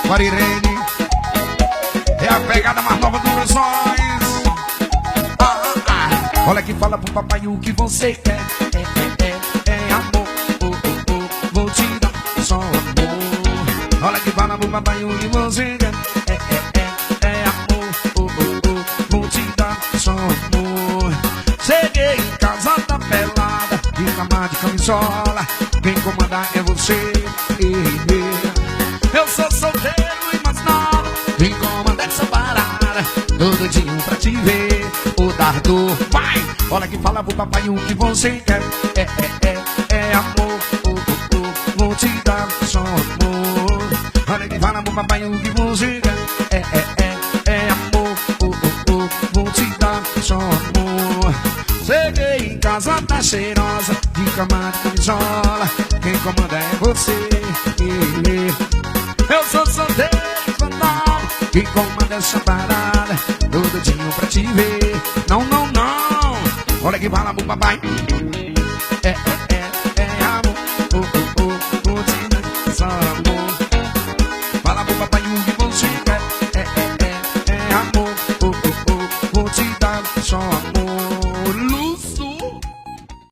Marirene é a pegada mais nova dos meus sonhos. Olha que fala pro papai o que você quer. É amor, vou te dar só amor. Olha que fala pro papai o que você quer. É amor, vou te dar só amor. Cheguei em casa tá pelada, de cama de camisola. Quem comanda é você. Eu sou solteiro e mais nova, vem comanda essa parada, todo dia pra te ver, o dardo vai. Olha que fala pro papai o que você quer. É amor, vou te dar só amor. Olha que fala pro papai o que você quer. É amor, vou te dar só amor. Cheguei em casa tá cheirosa, de cama de camisola. Quem comanda é você. Eu sou solteiro e fanal, que comanda essa parada, todo dia pra te ver. Não, não, não. Olha que fala pro papai.